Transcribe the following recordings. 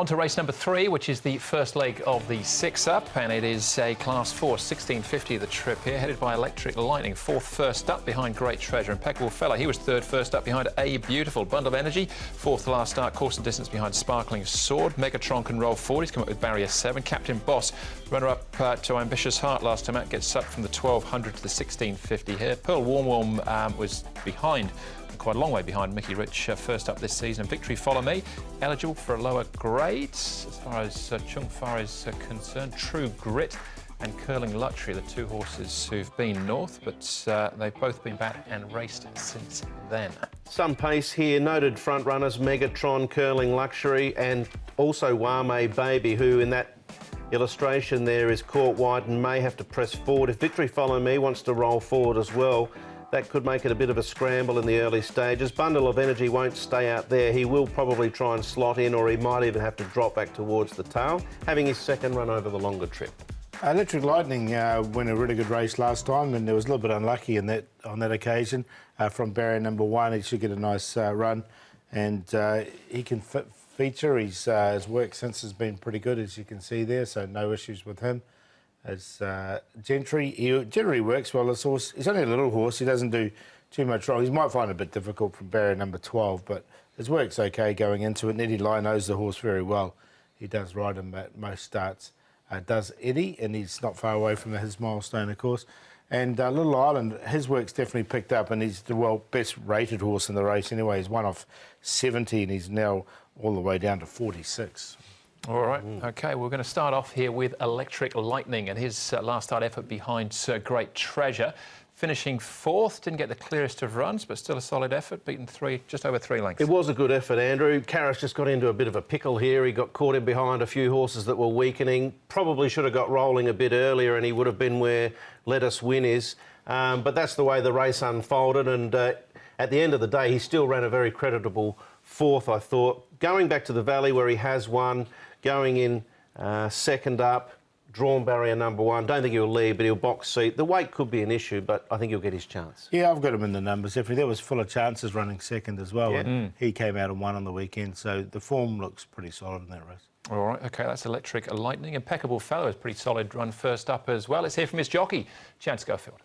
On to race number 3, which is the first leg of the 6-up, and it is a Class 4, 1650 the trip here, headed by Electric Lightning, fourth first up behind Great Treasure. Impeccable Fella, he was third first up behind A Beautiful. Bundle of Energy, fourth to last start, course and distance behind Sparkling Sword. Megatron can roll forward, he's come up with Barrier 7. Captain Boss, runner-up to Ambitious Heart last time out, gets up from the 1200 to the 1650 here. Pearl Warm was behind, quite a long way behind Mickey Rich, first up this season. Victory Follow Me, eligible for a lower grade as far as Chung Fa is concerned. True Grit and Curling Luxury, the two horses who've been north, but they've both been back and raced since then. Some pace here, noted front runners Megatron, Curling Luxury, and also Wame Baby, who in that illustration there is caught wide and may have to press forward. If Victory Follow Me wants to roll forward as well, that could make it a bit of a scramble in the early stages. Bundle of Energy won't stay out there. He will probably try and slot in, or he might even have to drop back towards the tail, having his second run over the longer trip. Electric Lightning won a really good race last time, and it was a little bit unlucky on that occasion. From barrier number 1, he should get a nice run, and he can feature. His work since has been pretty good, as you can see there, so no issues with him. As Gentry, he generally works well. This horse, he's only a little horse. He doesn't do too much wrong. He might find it a bit difficult from barrier number 12, but his work's okay going into it. And Eddie Lai knows the horse very well. He does ride him at most starts. Does Eddie, and he's not far away from his milestone, of course. And Little Island, his work's definitely picked up, and he's the best rated horse in the race anyway. He's one off 70, and he's now all the way down to 46. All right, OK, we're going to start off here with Electric Lightning and his last start effort behind Great Treasure. Finishing fourth, didn't get the clearest of runs, but still a solid effort, beaten just over 3 lengths. It was a good effort, Andrew. Karras just got into a bit of a pickle here. He got caught in behind a few horses that were weakening. Probably should have got rolling a bit earlier, and he would have been where Let Us Win is. But that's the way the race unfolded, and at the end of the day, he still ran a very creditable fourth, I thought. Going back to the Valley where he has won, going in second up, drawn barrier number 1. Don't think he'll lead, but he'll box seat. The weight could be an issue, but I think he'll get his chance. Yeah, I've got him in the numbers. There was full of chances running second as well. Yeah. And he came out and won on the weekend, so the form looks pretty solid in that race. All right, OK, that's Electric Lightning. Impeccable Fellow is pretty solid run first up as well. Let's hear from his jockey, Chad Schofield.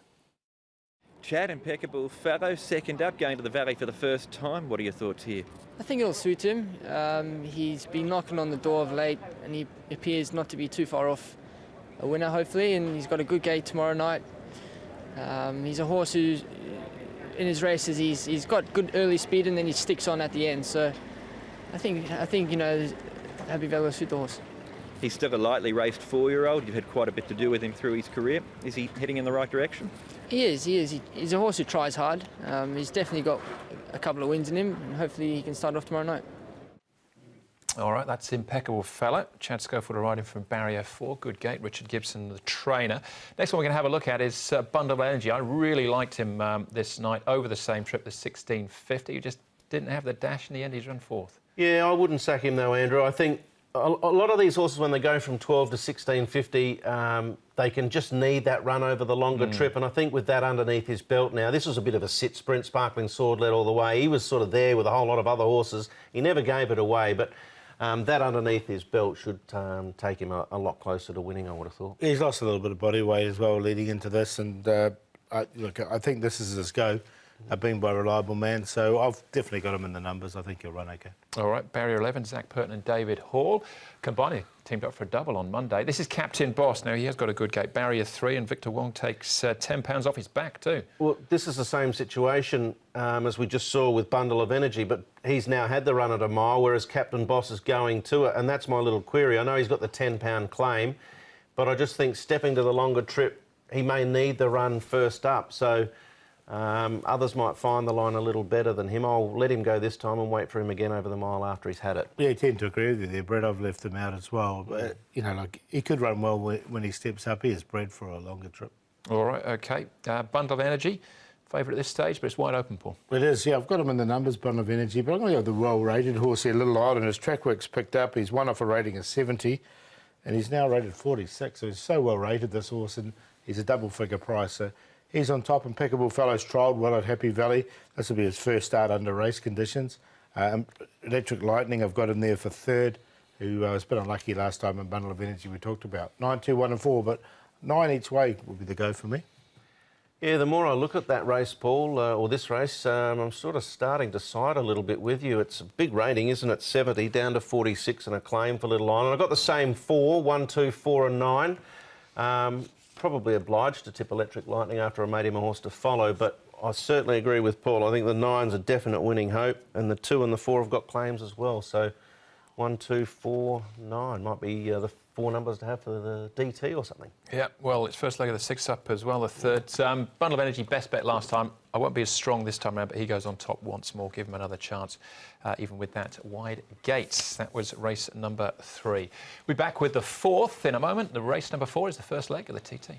Chad, Impeccable Fellow, second up, going to the Valley for the first time. What are your thoughts here? I think it'll suit him. He's been knocking on the door of late, and he appears not to be too far off a winner, hopefully, and he's got a good gate tomorrow night. He's a horse who, in his races, he's got good early speed, and then he sticks on at the end. So I think you know, Happy Valley will suit the horse. He's still a lightly raced 4-year-old. You've had quite a bit to do with him through his career. Is he heading in the right direction? He is. He's a horse who tries hard. He's definitely got a couple of wins in him, and hopefully he can start off tomorrow night. All right, that's Impeccable Fella. Chad Schofield riding from barrier 4. Good gate. Richard Gibson, the trainer. Next one we're going to have a look at is Bundle of Energy. I really liked him this night over the same trip, the 1650. He just didn't have the dash in the end. He's run fourth. Yeah, I wouldn't sack him though, Andrew. I think a lot of these horses, when they go from 12 to 1650, they can just need that run over the longer trip. And I think with that underneath his belt now, this was a bit of a sit sprint. Sparkling Sword led all the way. He was sort of there with a whole lot of other horses. He never gave it away, but that underneath his belt should take him a lot closer to winning, I would have thought. He's lost a little bit of body weight as well leading into this, and look, I think this is his go. Being by a reliable man, so I've definitely got him in the numbers. I think he'll run okay. All right, barrier 11, Zach Purton and David Hall. Combining teamed up for a double on Monday. This is Captain Boss. Now, he has got a good gate. Barrier 3, and Victor Wong takes £10 off his back too. Well, this is the same situation as we just saw with Bundle of Energy, but he's now had the run at a mile, whereas Captain Boss is going to it, and that's my little query. I know he's got the £10 claim, but I just think stepping to the longer trip, he may need the run first up, so others might find the line a little better than him. I'll let him go this time and wait for him again over the mile after he's had it. Yeah, I tend to agree with you there, Brett. I've left him out as well. But, you know, like, he could run well when he steps up. He is bred for a longer trip. All right, OK. Bundle of Energy, favourite at this stage, but it's wide open, Paul. It is, yeah. I've got him in the numbers, Bundle of Energy, but I'm going to go with the well-rated horse here, Little Island. His track work's picked up. He's won off a rating of 70, and he's now rated 46. So he's so well-rated, this horse, and he's a double-figure price. So he's on top. Impeccable Fellow's trialled well at Happy Valley. This will be his first start under race conditions. Electric Lightning, I've got him there for third. who was a bit unlucky last time in Bundle of Energy we talked about. 9, 2, 1 and 4, but 9 each way will be the go for me. Yeah, the more I look at that race, Paul, or this race, I'm sort of starting to side a little bit with you. It's a big rating, isn't it? 70 down to 46 and a claim for Little Island. I've got the same 4, 1, 2, 4 and 9. Probably obliged to tip Electric Lightning after I made him a horse to follow, but I certainly agree with Paul. I think the 9's a definite winning hope, and the 2 and the 4 have got claims as well. So 1, 2, 4, 9 might be the 4 numbers to have for the DT or something. Yeah, well, it's first leg of the 6 up as well. The third Bundle of Energy, best bet last time. I won't be as strong this time around, but he goes on top once more. Give him another chance, even with that wide gates. That was race number 3. We'll be back with the 4th in a moment. The race number 4 is the first leg of the TT.